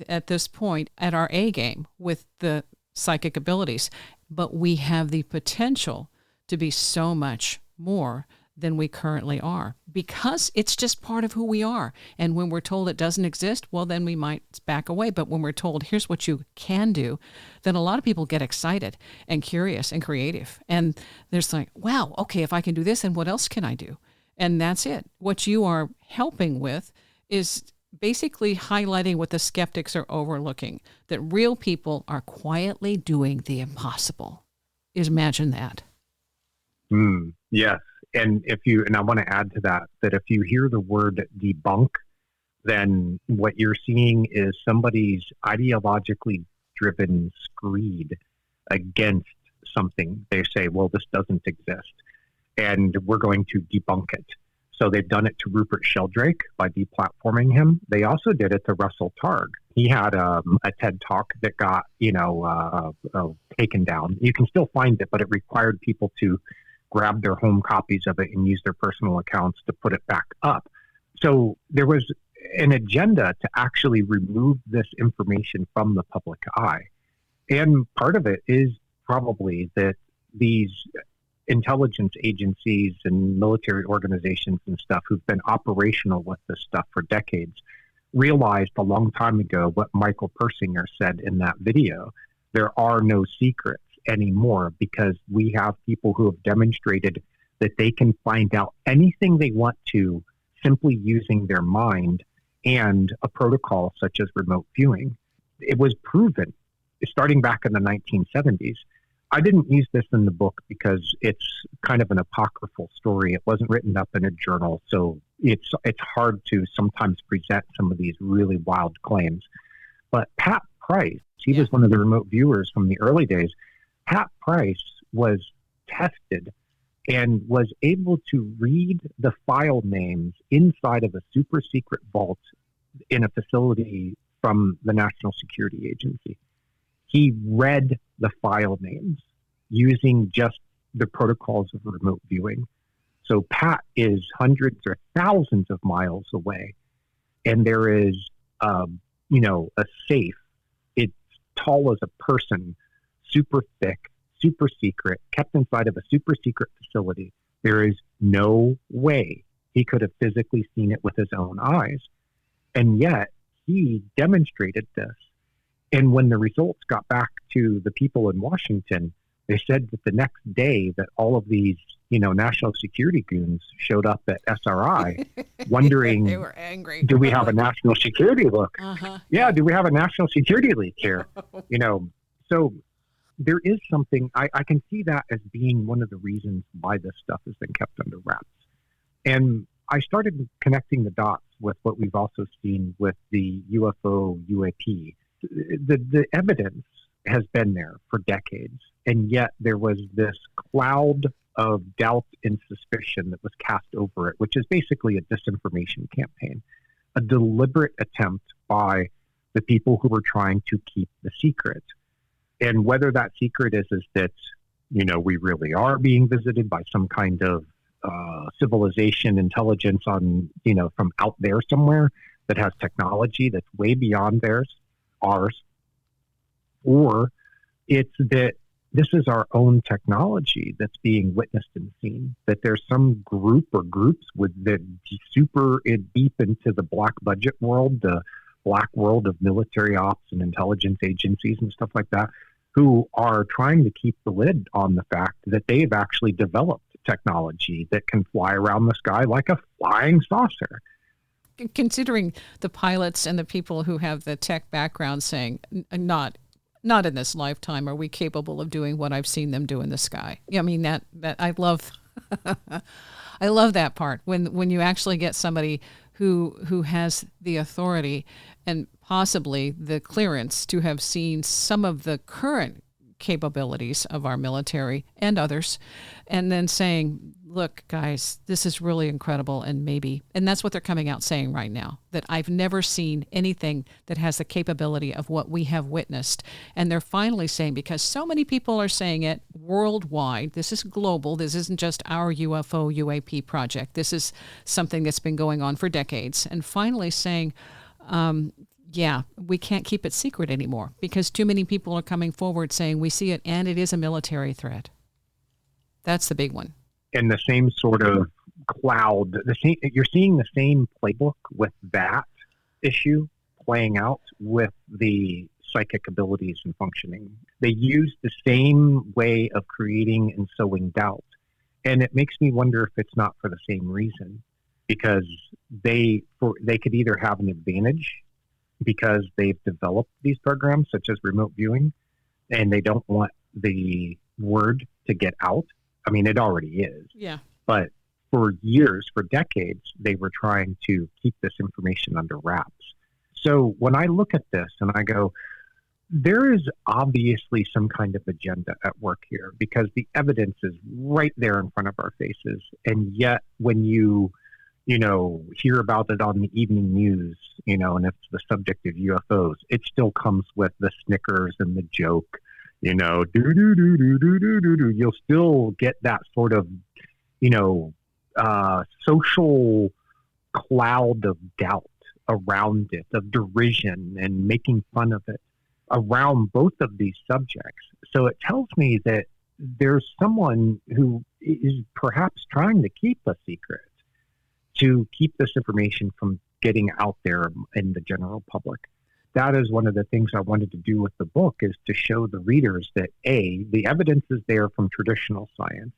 at this point, at our A game with the psychic abilities, but we have the potential to be so much more than we currently are, because it's just part of who we are. And when we're told it doesn't exist, well, then we might back away. But when we're told, here's what you can do, then a lot of people get excited and curious and creative. And there's like, wow, okay, if I can do this, then what else can I do? And that's it. What you are helping with is basically highlighting what the skeptics are overlooking, that real people are quietly doing the impossible. Imagine that. Yes. And I want to add to that if you hear the word debunk, then what you're seeing is somebody's ideologically driven screed against something. They say, well, this doesn't exist, and we're going to debunk it. So they've done it to Rupert Sheldrake by deplatforming him. They also did it to Russell Targ. He had a TED Talk that got, taken down. You can still find it, but it required people to grab their home copies of it and use their personal accounts to put it back up. So there was an agenda to actually remove this information from the public eye. And part of it is probably that these intelligence agencies and military organizations and stuff who've been operational with this stuff for decades realized a long time ago what Michael Persinger said in that video. There are no secrets anymore, because we have people who have demonstrated that they can find out anything they want to simply using their mind and a protocol such as remote viewing. It was proven starting back in the 1970s. I didn't use this in the book because it's kind of an apocryphal story. It wasn't written up in a journal, so it's hard to sometimes present some of these really wild claims. But Pat Price, he was one of the remote viewers from the early days. Pat Price was tested and was able to read the file names inside of a super secret vault in a facility from the National Security Agency. He read the file names using just the protocols of remote viewing. So Pat is hundreds or thousands of miles away, and there is, a safe. It's tall as a person, super thick, super secret, kept inside of a super secret facility. There is no way he could have physically seen it with his own eyes. And yet he demonstrated this. And when the results got back to the people in Washington, they said that the next day that all of these, national security goons showed up at SRI wondering, they were angry. Do we have a national security look? Uh-huh. Yeah, do we have a national security leak here? So there is something, I can see that as being one of the reasons why this stuff has been kept under wraps. And I started connecting the dots with what we've also seen with the UFO UAP. The evidence has been there for decades, and yet there was this cloud of doubt and suspicion that was cast over it, which is basically a disinformation campaign, a deliberate attempt by the people who were trying to keep the secret. And whether that secret is that, we really are being visited by some kind of civilization, intelligence on, from out there somewhere that has technology that's way beyond ours, or it's that this is our own technology that's being witnessed and seen, that there's some group or groups that super deep into the black budget world, the black world of military ops and intelligence agencies and stuff like that, who are trying to keep the lid on the fact that they've actually developed technology that can fly around the sky like a flying saucer. Considering the pilots and the people who have the tech background saying, not in this lifetime are we capable of doing what I've seen them do in the sky. I mean, that I love, I love that part when you actually get somebody who has the authority and possibly the clearance to have seen some of the current capabilities of our military and others, and then saying, look, guys, this is really incredible, and that's what they're coming out saying right now, that I've never seen anything that has the capability of what we have witnessed. And they're finally saying, because so many people are saying it worldwide, this is global, this isn't just our UFO UAP project, this is something that's been going on for decades, and finally saying, we can't keep it secret anymore, because too many people are coming forward saying we see it and it is a military threat. That's the big one. And the same sort of cloud. You're seeing the same playbook with that issue playing out with the psychic abilities and functioning. They use the same way of creating and sowing doubt. And it makes me wonder if it's not for the same reason, because they could either have an advantage because they've developed these programs such as remote viewing, and they don't want the word to get out. I mean, it already is. Yeah. But for years, for decades, they were trying to keep this information under wraps. So when I look at this and I go, there is obviously some kind of agenda at work here, because the evidence is right there in front of our faces. And yet when you hear about it on the evening news, and it's the subject of UFOs, it still comes with the snickers and the joke, you'll still get that sort of, social cloud of doubt around it, of derision and making fun of it around both of these subjects. So it tells me that there's someone who is perhaps trying to keep a secret, to keep this information from getting out there in the general public. That is one of the things I wanted to do with the book, is to show the readers that A, the evidence is there from traditional science.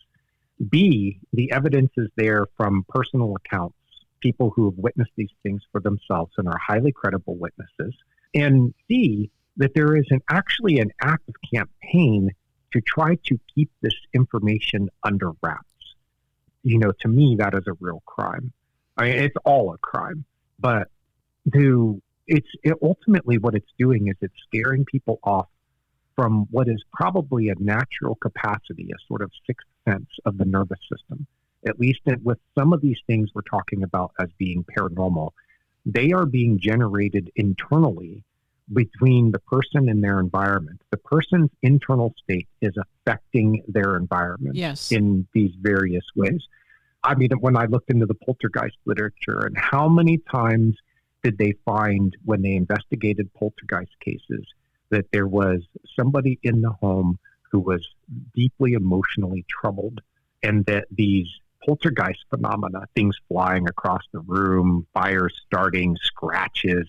B, the evidence is there from personal accounts, people who have witnessed these things for themselves and are highly credible witnesses. And C, that there is actually an active campaign to try to keep this information under wraps. To me, that is a real crime. I mean, it's all a crime, but ultimately what it's doing is it's scaring people off from what is probably a natural capacity, a sort of sixth sense of the nervous system. At least with some of these things we're talking about as being paranormal, they are being generated internally between the person and their environment. The person's internal state is affecting their environment in these various ways. I mean, when I looked into the poltergeist literature, and how many times did they find, when they investigated poltergeist cases, that there was somebody in the home who was deeply emotionally troubled, and that these poltergeist phenomena, things flying across the room, fires starting, scratches,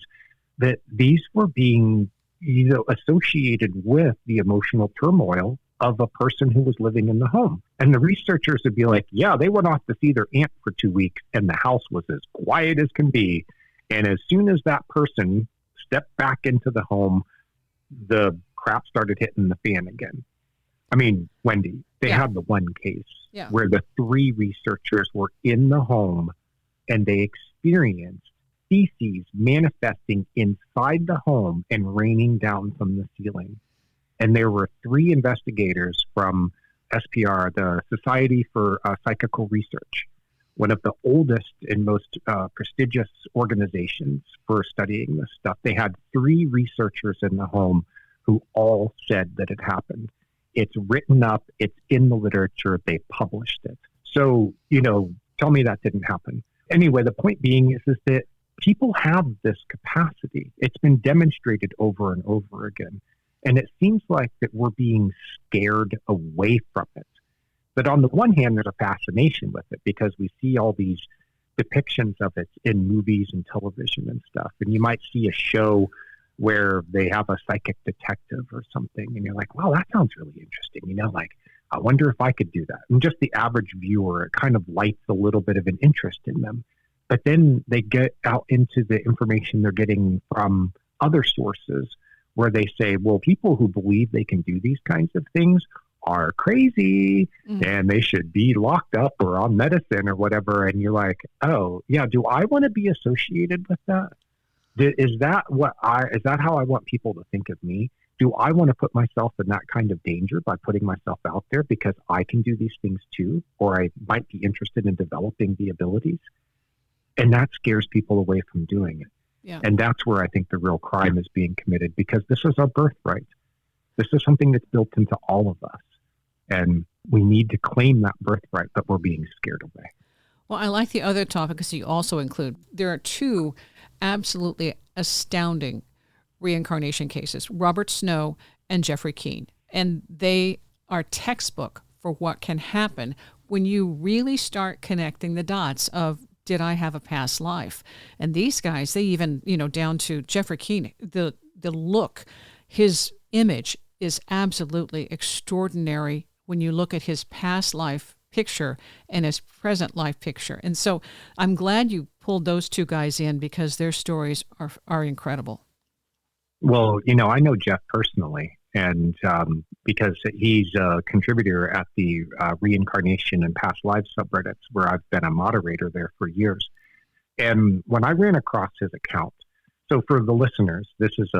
that these were being associated with the emotional turmoil of a person who was living in the home. And the researchers would be like, yeah, they went off to see their aunt for 2 weeks, and the house was as quiet as can be. And as soon as that person stepped back into the home, the crap started hitting the fan again. I mean, Wendy, they had the one case where the 3 researchers were in the home and they experienced feces manifesting inside the home and raining down from the ceiling. And there were 3 investigators from SPR, the Society for Psychical Research, one of the oldest and most prestigious organizations for studying this stuff. They had 3 researchers in the home who all said that it happened. It's written up. It's in the literature. They published it. So, tell me that didn't happen. Anyway, the point being is that people have this capacity. It's been demonstrated over and over again. And it seems like that we're being scared away from it. But on the one hand, there's a fascination with it, because we see all these depictions of it in movies and television and stuff. And you might see a show where they have a psychic detective or something, and you're like, wow, that sounds really interesting. I wonder if I could do that. And just the average viewer, it kind of lights a little bit of an interest in them. But then they get out into the information they're getting from other sources, where they say, well, people who believe they can do these kinds of things are crazy and they should be locked up or on medicine or whatever. And you're like, oh, yeah, do I want to be associated with that? Is that how I want people to think of me? Do I want to put myself in that kind of danger by putting myself out there because I can do these things too, or I might be interested in developing the abilities? And that scares people away from doing it. Yeah. And that's where I think the real crime is being committed, because this is our birthright. This is something that's built into all of us. And we need to claim that birthright, but we're being scared away. Well, I like the other topic because you also include, there are 2 absolutely astounding reincarnation cases, Robert Snow and Jeffrey Keene. And they are textbook for what can happen when you really start connecting the dots of, did I have a past life? And these guys, they even, down to Jeffrey Keene, the look, his image is absolutely extraordinary when you look at his past life picture and his present life picture. And so I'm glad you pulled those two guys in because their stories are incredible. Well, I know Jeff personally, and because he's a contributor at the Reincarnation and Past Lives subreddits, where I've been a moderator there for years. And when I ran across his account, so for the listeners, this is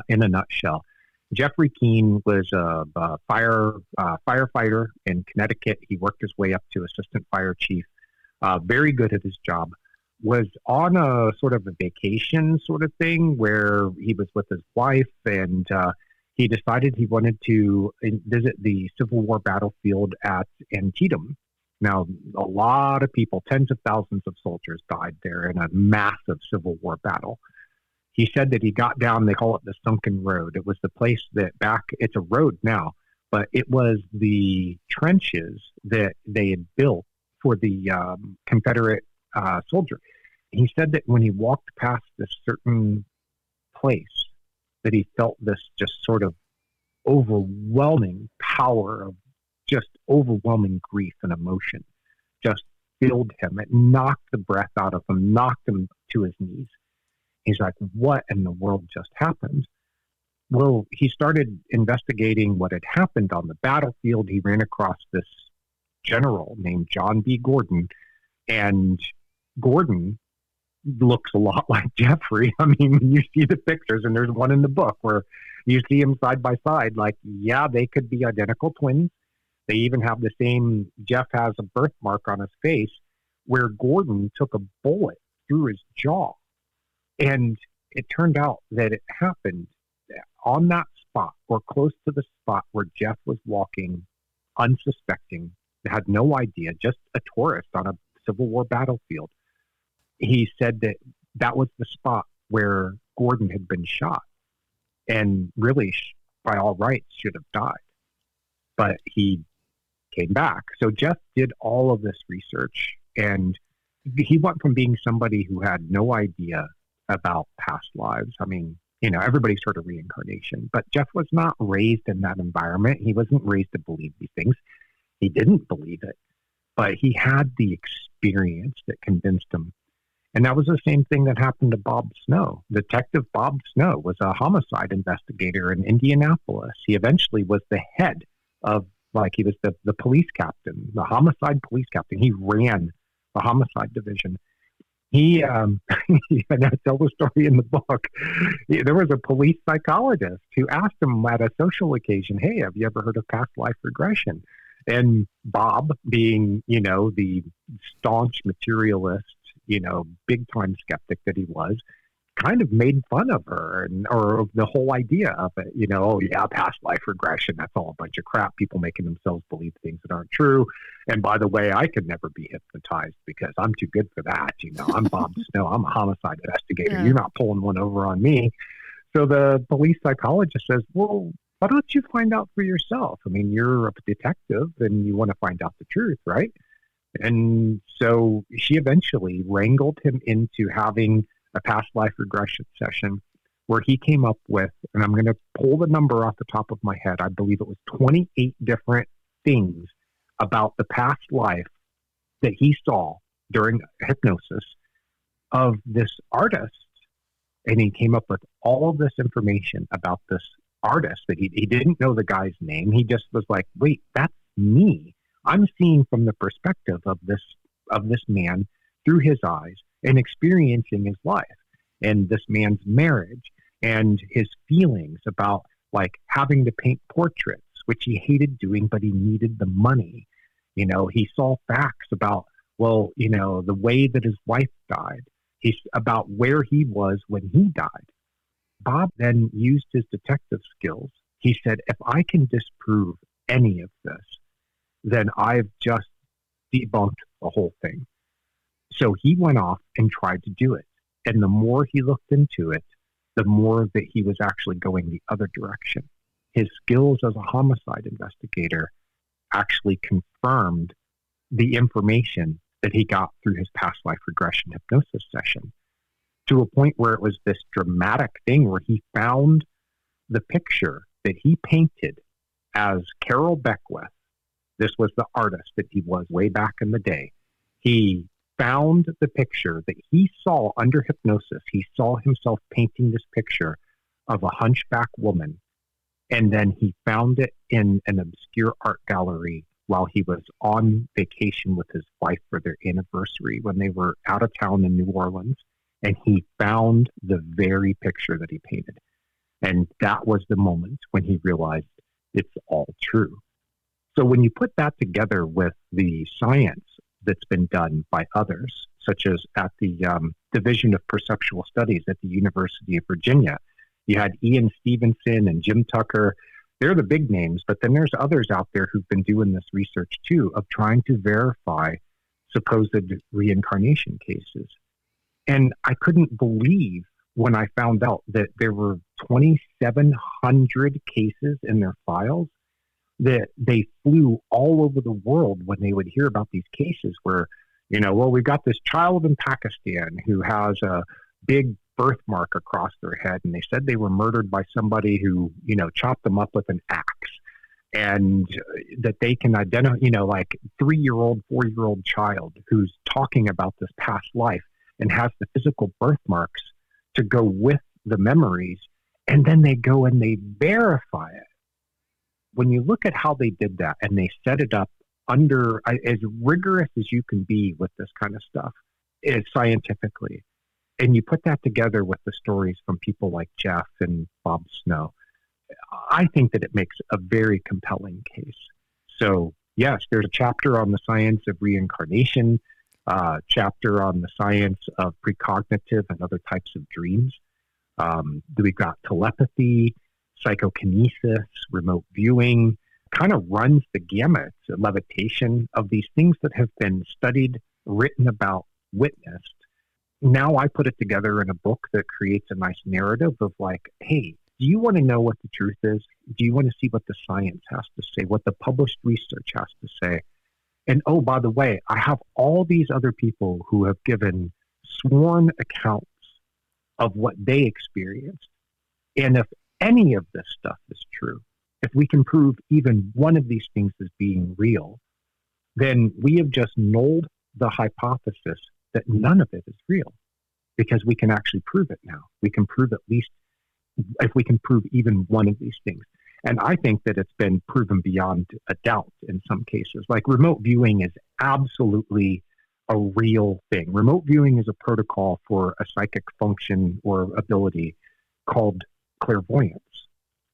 in a nutshell. Jeffrey Keene was a firefighter in Connecticut. He worked his way up to assistant fire chief, very good at his job, was on a sort of a vacation sort of thing where he was with his wife, and he decided he wanted to visit the Civil War battlefield at Antietam. Now, a lot of people, tens of thousands of soldiers died there in a massive Civil War battle. He said that he got down, they call it the Sunken Road. It was the place that it's a road now, but it was the trenches that they had built for the Confederate soldier. He said that when he walked past this certain place, that he felt this just sort of overwhelming power of just overwhelming grief and emotion just filled him. It knocked the breath out of him, knocked him to his knees. He's like, what in the world just happened? Well, he started investigating what had happened on the battlefield. He ran across this general named John B. Gordon, and Gordon looks a lot like Jeffrey. I mean, you see the pictures, and there's one in the book where you see them side by side. Like, yeah, they could be identical twins. They even have the same, Jeff has a birthmark on his face where Gordon took a bullet through his jaw. And it turned out that it happened on that spot or close to the spot where Jeff was walking, unsuspecting, had no idea, just a tourist on a Civil War battlefield. He said that that was the spot where Gordon had been shot and really, by all rights, should have died. But he came back. So Jeff did all of this research, and he went from being somebody who had no idea about past lives. I mean, everybody's heard of reincarnation, but Jeff was not raised in that environment. He wasn't raised to believe these things. He didn't believe it, but he had the experience that convinced him. And that was the same thing that happened to Bob Snow. Detective Bob Snow was a homicide investigator in Indianapolis. He eventually was the head of, he was the police captain, the homicide police captain. He ran the homicide division. He, and I tell the story in the book, there was a police psychologist who asked him at a social occasion, hey, have you ever heard of past life regression? And Bob, being, the staunch materialist, big time skeptic that he was, kind of made fun of her or the whole idea of it. Oh yeah, past life regression, that's all a bunch of crap, people making themselves believe things that aren't true. And by the way, I could never be hypnotized because I'm too good for that. I'm Bob Snow, I'm a homicide investigator. Yeah. You're not pulling one over on me. So the police psychologist says, well, why don't you find out for yourself? I mean, you're a detective and you want to find out the truth, right? And so she eventually wrangled him into having a past life regression session where he came up with, and I'm going to pull the number off the top of my head, I believe it was 28 different things about the past life that he saw during hypnosis of this artist. And he came up with all of this information about this artist that he didn't know the guy's name. He just was like, wait, that's me. I'm seeing from the perspective of this man through his eyes and experiencing his life and this man's marriage and his feelings about having to paint portraits, which he hated doing, but he needed the money. He saw facts about, the way that his wife died. He's about where he was when he died. Bob then used his detective skills. He said, if I can disprove any of this, then I've just debunked the whole thing. So he went off and tried to do it. And the more he looked into it, the more that he was actually going the other direction. His skills as a homicide investigator actually confirmed the information that he got through his past life regression hypnosis session, to a point where it was this dramatic thing where he found the picture that he painted as Carol Beckwith. This was the artist that he was way back in the day. He found the picture that he saw under hypnosis. He saw himself painting this picture of a hunchback woman. And then he found it in an obscure art gallery while he was on vacation with his wife for their anniversary when they were out of town in New Orleans. And he found the very picture that he painted. And that was the moment when he realized it's all true. So when you put that together with the science that's been done by others, such as at the Division of Perceptual Studies at the University of Virginia, you had Ian Stevenson and Jim Tucker. They're the big names, but then there's others out there who've been doing this research too, of trying to verify supposed reincarnation cases. And I couldn't believe when I found out that there were 2,700 cases in their files, that they flew all over the world when they would hear about these cases where, well, we've got this child in Pakistan who has a big birthmark across their head, and they said they were murdered by somebody who, chopped them up with an axe, and that they can identify, like 3-year-old, 4-year-old child who's talking about this past life and has the physical birthmarks to go with the memories, and then they go and they verify it. When you look at how they did that and they set it up under as rigorous as you can be with this kind of stuff is scientifically, and you put that together with the stories from people like Jeff and Bob Snow, I think that it makes a very compelling case. So yes, there's a chapter on the science of reincarnation, chapter on the science of precognitive and other types of dreams. We've got telepathy, psychokinesis, remote viewing, kind of runs the gamut, levitation of these things that have been studied, written about, witnessed. Now I put it together in a book that creates a nice narrative of like, hey, do you want to know what the truth is? Do you want to see what the science has to say, what the published research has to say? And oh, by the way, I have all these other people who have given sworn accounts of what they experienced. And if any of this stuff is true, if we can prove even one of these things as being real, then we have just nulled the hypothesis that none of it is real, because we can actually prove it now. We can prove at least, if we can prove even one of these things. And I think that it's been proven beyond a doubt in some cases. Like remote viewing is absolutely a real thing. Remote viewing is a protocol for a psychic function or ability called clairvoyance.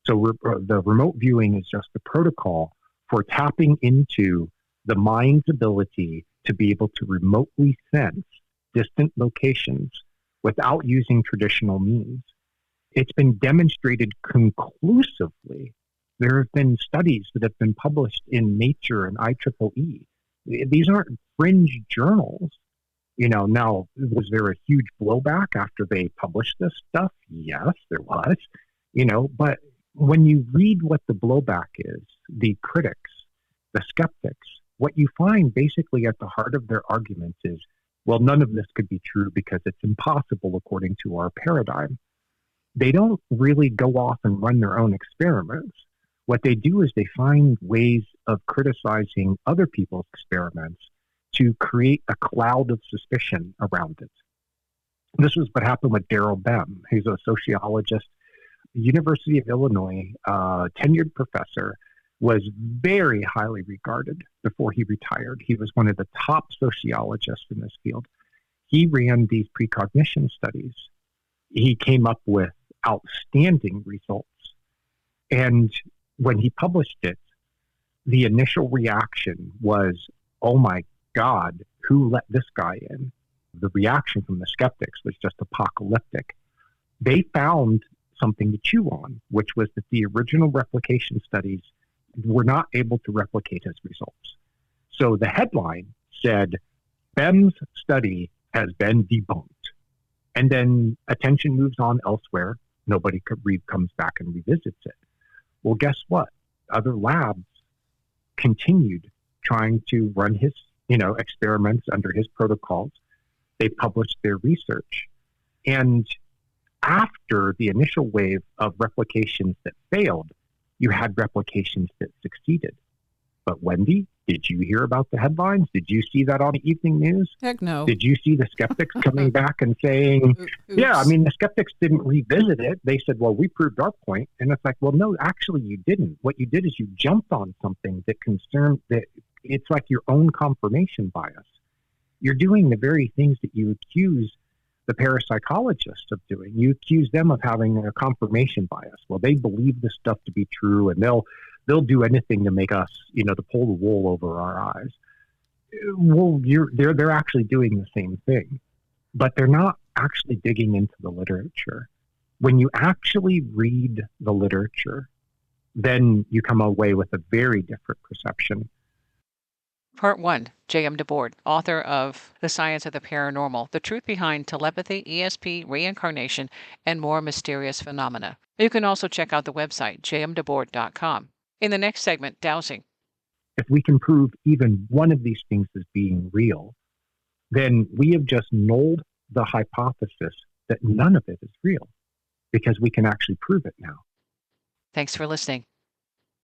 So the remote viewing is just the protocol for tapping into the mind's ability to be able to remotely sense distant locations without using traditional means. It's been demonstrated conclusively. There have been studies that have been published in Nature and IEEE. These aren't fringe journals. Now, was there a huge blowback after they published this stuff? Yes, there was. But when you read what the blowback is, the critics, the skeptics, what you find basically at the heart of their argument is, well, none of this could be true because it's impossible according to our paradigm. They don't really go off and run their own experiments. What they do is they find ways of criticizing other people's experiments to create a cloud of suspicion around it. This is what happened with Daryl Bem. He's a sociologist, University of Illinois, tenured professor, was very highly regarded before he retired. He was one of the top sociologists in this field. He ran these precognition studies. He came up with outstanding results. And when he published it, the initial reaction was, oh my God, who let this guy in? The reaction from the skeptics was just apocalyptic. They found something to chew on, which was that the original replication studies were not able to replicate his results. So the headline said, Bem's study has been debunked. And then attention moves on elsewhere. Nobody comes back and revisits it. Well, guess what? Other labs continued trying to run his experiments under his protocols. They published their research. And after the initial wave of replications that failed, you had replications that succeeded. But Wendy, did you hear about the headlines? Did you see that on the evening news? Heck no. Did you see the skeptics coming back and saying, the skeptics didn't revisit it. They said, well, we proved our point. And it's like, well, no, actually you didn't. What you did is you jumped on something that it's like your own confirmation bias. You're doing the very things that you accuse the parapsychologists of doing. You accuse them of having a confirmation bias. Well, they believe this stuff to be true, and they'll do anything to make us, to pull the wool over our eyes. Well, they're actually doing the same thing, but they're not actually digging into the literature. When you actually read the literature, then you come away with a very different perception. Part 1, J.M. DeBord, author of The Science of the Paranormal, The Truth Behind Telepathy, ESP, Reincarnation, and More Mysterious Phenomena. You can also check out the website, jmdebord.com. In the next segment, dowsing. If we can prove even one of these things as being real, then we have just nulled the hypothesis that none of it is real, because we can actually prove it now. Thanks for listening.